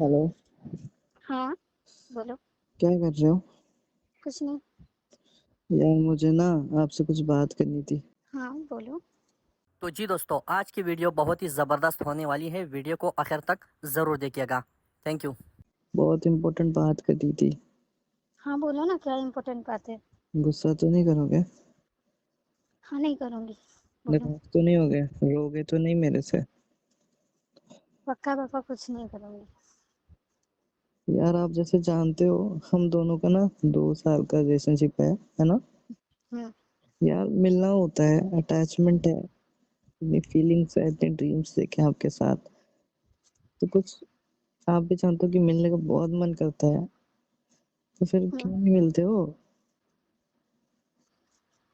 Hello. हाँ, बोलो। क्या कर रहे हो? कुछ नहीं। यार मुझे ना आपसे कुछ बात करनी थी। हाँ, बोलो। तो जी दोस्तों, आज की वीडियो बहुत ही ज़बरदस्त होने वाली है। वीडियो को आखिर तक ज़रूर देखिएगा। Thank you. बहुत इम्पोर्टेंट बात करनी थी। हाँ, बोलो ना, क्या इम्पोर्टेंट बात है? गुस्सा तो नहीं करोगे? हाँ, नहीं करूँगी। बोलो। नाराज तो नहीं होगे? रोगे तो नहीं मेरे से? पक्का पापा कुछ नहीं करूँगी। यार आप जैसे जानते हो हम दोनों का ना 2 साल का रिलेशनशिप है ना? हम्म। यार मिलना होता है, अटैचमेंट है, अपनी फीलिंग्स है, अपने ड्रीम्स देखे आपके साथ। तो कुछ आप भी जानते हो कि मिलने का बहुत मन करता है, तो फिर हम्म। क्यों नहीं मिलते हो?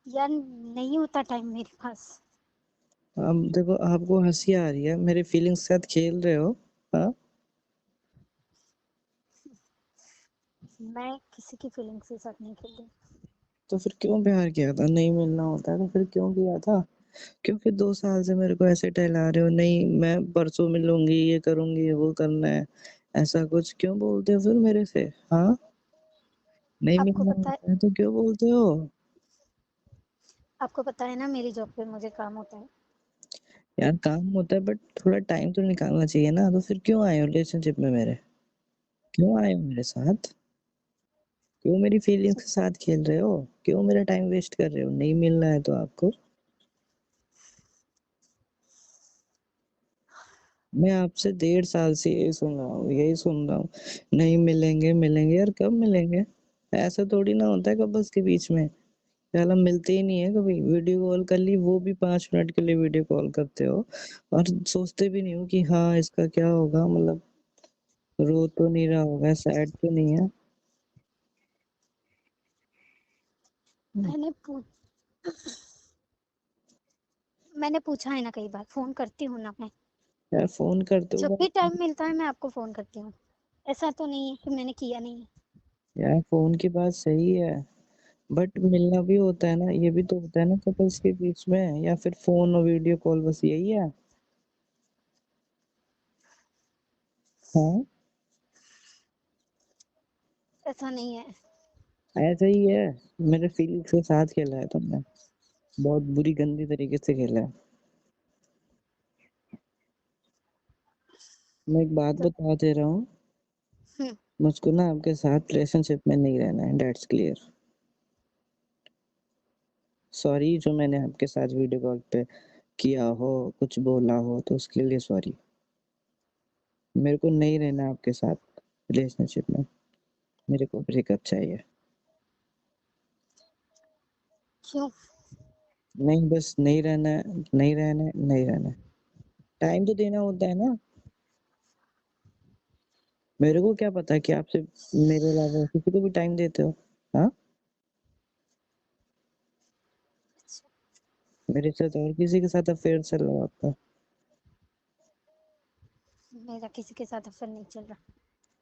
यार, नहीं होता टाइम मेरे पास। अब देखो आपको हंसी आ रही है, मेरे फीलिंग्स के साथ खेल रहे हो। हाँ, मैं किसी की फीलिंग्स के साथ नहीं खेल रही। तो फिर क्यों प्यार किया था? नहीं मिलना होता है तो फिर क्यों किया था? क्यों फिर 2 साल से मेरे को ऐसे टहला रहे हो? नहीं मैं परसों मिलूंगी, ये करूंगी, वो करना है, ऐसा कुछ क्यों बोलते हो फिर मेरे से? हाँ, नहीं आपको मिलना पता है होता है तो क्यों बोलते हो? आपको पता है ना, मेरी जॉब पे मुझे काम होता है। यार काम होता है बट थोड़ा टाइम तो निकालना चाहिए ना। तो फिर क्यों आए हो रिलेशनशिप में मेरे? क्यों आए हो मेरे साथ? क्यों मेरी फीलिंग्स के साथ खेल रहे हो? क्यों मेरा टाइम वेस्ट कर रहे हो? नहीं मिलना है तो आपको? मैं आपसे 1.5 साल से यही सुन रहा हूँ, नहीं मिलेंगे मिलेंगे। यार कब मिलेंगे? ऐसा थोड़ी ना होता है कपल्स के बीच में। यार हम मिलते ही नहीं है कभी। वीडियो कॉल कर ली, वो भी 5 मिनट के लिए वीडियो कॉल करते हो, और सोचते भी नहीं हो कि हाँ इसका क्या होगा, मतलब रो तो नहीं रहा होगा, सैड तो नहीं है। मैंने पू- मैंने पूछा है ना, कई बार फोन करती हूँ ना मैं। यार फोन करते हो जब भी बात। टाइम मिलता है मैं आपको फोन करती हूँ। ऐसा तो नहीं है कि मैंने किया नहीं है। यार फोन की बात सही है, बट मिलना भी होता है ना, ये भी तो होता है ना कपल्स के बीच में। या फिर फोन और वीडियो कॉल बस यही है? हाँ, ऐसा नहीं है। ऐसा ही है। मेरे फीलिंग्स के साथ खेला है तुमने, बहुत बुरी गंदी तरीके से खेला है। मैं एक बात तो बता दे रहा हूँ, हम्म। मुझको ना आपके साथ रिलेशनशिप में नहीं रहना है, दैट्स क्लियर। सॉरी जो मैंने आपके साथ वीडियो कॉल पे किया हो, कुछ बोला हो तो उसके लिए सॉरी। मेरे को नहीं रहना आपके साथ रिलेशनशिप में, मेरे को ब्रेकअप चाहिए। क्यों? नहीं बस नहीं रहना है, नहीं रहना है, नहीं रहना है। टाइम तो देना होता है ना। मेरे को क्या पता कि आप सिर्फ मेरे अलावा किसी को भी टाइम देते हो? हाँ, मेरे साथ और किसी के साथ अफेयर चल रहा है आपका? मेरा किसी के साथ अफेयर नहीं चल रहा।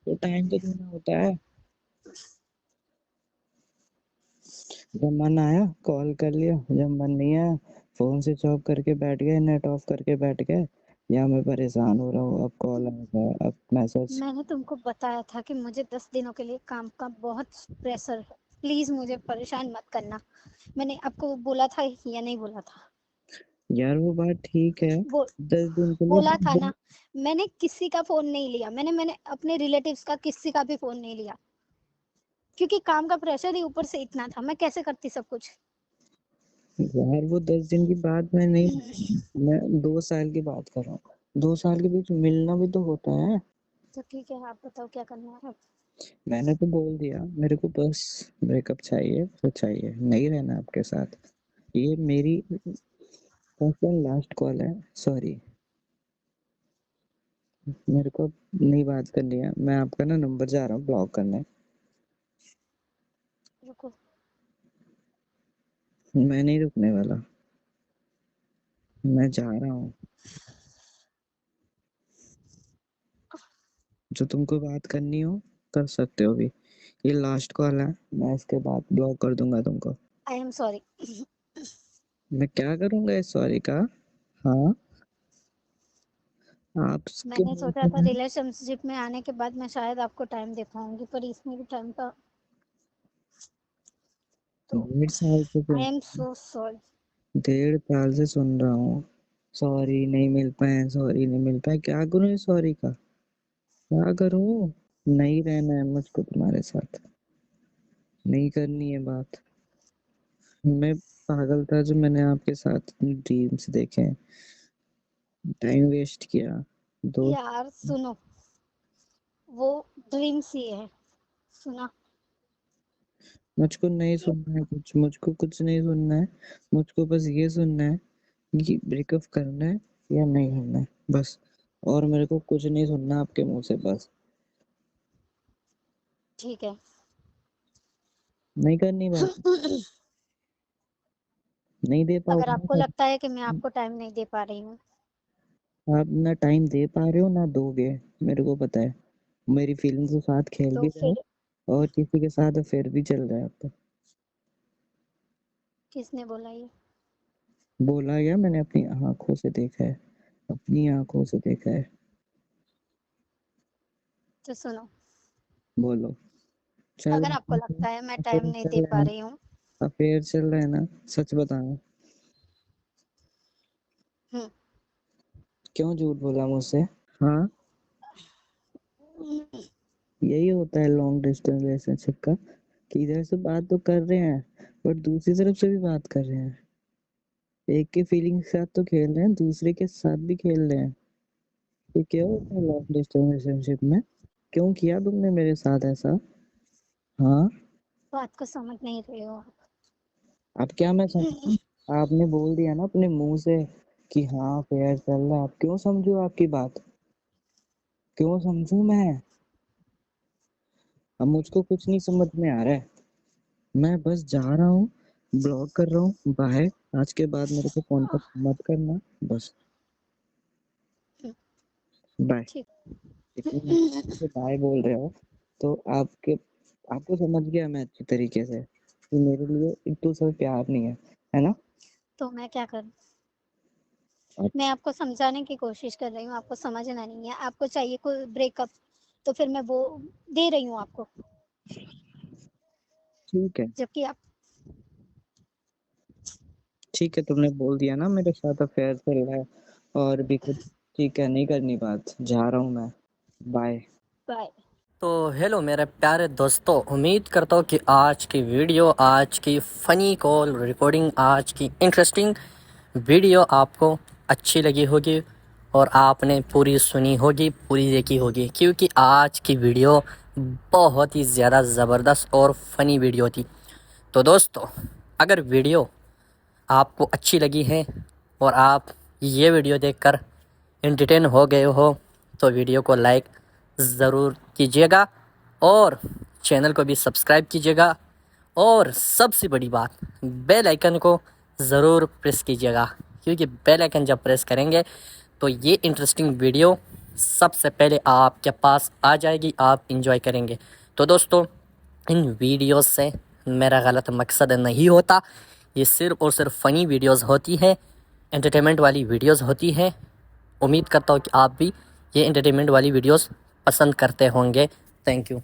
तो टाइम तो देना होता है। जब मन आया कॉल कर लिया, जब मन नहीं आया फोन स्विच ऑफ करके बैठ गए, नेट ऑफ करके बैठ गए। या मैं परेशान हो रहा हूँ, अब कॉल आएगा, अब मैसेज। मैंने तुमको बताया था कि मुझे 10 दिनों के लिए काम का बहुत प्रेशर है। प्लीज मुझे परेशान मत करना। मैंने आपको बोला था या नहीं बोला था? यार वो बात ठीक है, बो, 10 दिन के बोला था लिए। ना। मैंने किसी का फोन नहीं लिया। मैंने अपने रिलेटिव्स का किसी का भी फोन नहीं लिया, क्योंकि काम का प्रेशर ही ऊपर से इतना था। मैं कैसे करती सब कुछ? यार वो 10 दिन की बात मैं नहीं, मैं 2 साल की बात कर रहा हूँ। 2 साल के बीच मिलना भी तो होता है। तो ठीक है, आप बताओ क्या करना है अब? मैंने तो बोल दिया, मेरे को बस ब्रेकअप चाहिए तो चाहिए, नहीं रहना आपके साथ। ये मेरी फर्स्ट एंड लास्ट कॉल है, सॉरी। मेरे को नहीं बात करनी है, मैं आपका ना नंबर जा रहा हूँ ब्लॉक करने। रुको। मैं नहीं रुकने वाला, मैं जा रहा हूँ। जो तुमको बात करनी हो कर सकते हो भी। ये लास्ट कॉल है, मैं इसके बाद ब्लॉक कर दूंगा तुमको। I am sorry. मैं क्या करूंगा इस सॉरी का? हाँ, आपके मैंने मुंह सोचा से था मैं रिलेशनशिप में आने के बाद मैं शायद आपको टाइम दे पाऊंगी, पर इसमें भी टाइम का, तो 1.5 साल से आई एम सो सॉरी। 1.5 साल से सुन रहा हूँ, सॉरी नहीं मिल पाए, सॉरी नहीं मिल पाए। क्या करूँ इस सॉरी का, क्या करूँ? नहीं रहना है मुझको तुम्हारे साथ, नहीं करनी है बात। मैं पागल था जो मैंने आपके साथ ड्रीम्स देखे, टाइम वेस्ट किया। दोस्त, यार सुनो, वो ड्रीम्स ही है, सुना। मुझको नहीं सुनना है कुछ, मुझको कुछ नहीं सुनना है। मुझको बस ये सुनना है कि ब्रेकअप करना है या नहीं करना है, बस। और मेरे को कुछ नहीं सुनना आपके मुंह से, बस। ठीक है। नहीं करनी बात, नहीं दे अगर पाओगे ना आपको फिर। लगता है कि मैं आपको टाइम नहीं दे पा रही हूँ, आप ना टाइम दे पा रहे हो ना दोगे, मेरे को पता है। मेरी फीलिंग्स के साथ खेल तो भी रहे हो, फिर और किसी के साथ अफेयर भी चल रहा है आपका। किसने बोला ये? बोला गया, मैंने अपनी आंखों से देखा है, अपनी आंखों से देखा है। तो सुनो, बोलो। चल अगर आपको रहा है, लगता है मैं टाइम अफेयर नहीं चल दे रहा पा है, रही हूँ, अफेयर चल रहा है ना, सच बताना। हम्म, क्यों झूठ बोला मुझसे? हाँ, यही होता है लॉन्ग डिस्टेंस रिलेशनशिप का, कि इधर से बात तो कर रहे हैं पर दूसरी तरफ से भी बात कर रहे हैं। एक के फीलिंग के साथ तो खेल रहे हैं, दूसरे के साथ भी खेल रहे हैं। ये क्या होता है लॉन्ग डिस्टेंस रिलेशनशिप में? क्यों किया तुमने मेरे साथ ऐसा? हाँ, बात को समझ नहीं रहे हो आप। अब क्या मैं समझूं? आपने बोल दिया ना अपने मुंह से कि हाँ फेयर चल रहा है, अब क्यों समझू आपकी बात? क्यों समझू मैं? अब मुझको कुछ नहीं समझ में आ रहा है। मैं बस जा रहा हूँ, ब्लॉक कर रहा हूँ, बाय। आज के बाद मेरे को कांटेक्ट मत करना, बस। बाय। ठीक। इतनी मुझे बाय बोल रहे हो तो आपको समझ गया मैं अच्छी तरीके से कि मेरे लिए एक दूसरा प्यार नहीं है ना? तो मैं क्या करूँ? अब मैं आपको समझाने की कोशिश कर रही हूँ, आपको समझना नहीं है। आपको चाहिए कोई ब्रेकअप, तो फिर मैं वो दे रही हूँ आपको, ठीक है, जबकि आप, ठीक है, तुमने बोल दिया ना मेरे साथ अफेयर चल रहा है और भी कुछ। ठीक है, नहीं करनी बात, जा रहा हूँ मैं, बाय। बाय। तो हेलो मेरे प्यारे दोस्तों, उम्मीद करता हूँ कि आज की वीडियो, आज की फ़नी कॉल रिकॉर्डिंग, आज की इंटरेस्टिंग वीडियो आपको अच्छी लगी होगी और आपने पूरी सुनी होगी, पूरी देखी होगी, क्योंकि आज की वीडियो बहुत ही ज़्यादा ज़बरदस्त और फ़नी वीडियो थी। तो दोस्तों, अगर वीडियो आपको अच्छी लगी है और आप ये वीडियो देखकर एंटरटेन हो गए हो, तो वीडियो को लाइक ज़रूर कीजिएगा और चैनल को भी सब्सक्राइब कीजिएगा, और सबसे बड़ी बात, बेल आइकन को ज़रूर प्रेस कीजिएगा, क्योंकि बेल आइकन जब प्रेस करेंगे तो ये इंटरेस्टिंग वीडियो सबसे पहले आपके पास आ जाएगी, आप इंजॉय करेंगे। तो दोस्तों, इन वीडियोस से मेरा गलत मकसद नहीं होता, ये सिर्फ़ और सिर्फ फ़नी वीडियोस होती है, एंटरटेनमेंट वाली वीडियोस होती हैं। उम्मीद करता हूँ कि आप भी ये एंटरटेनमेंट वाली वीडियोस पसंद करते होंगे। Thank you.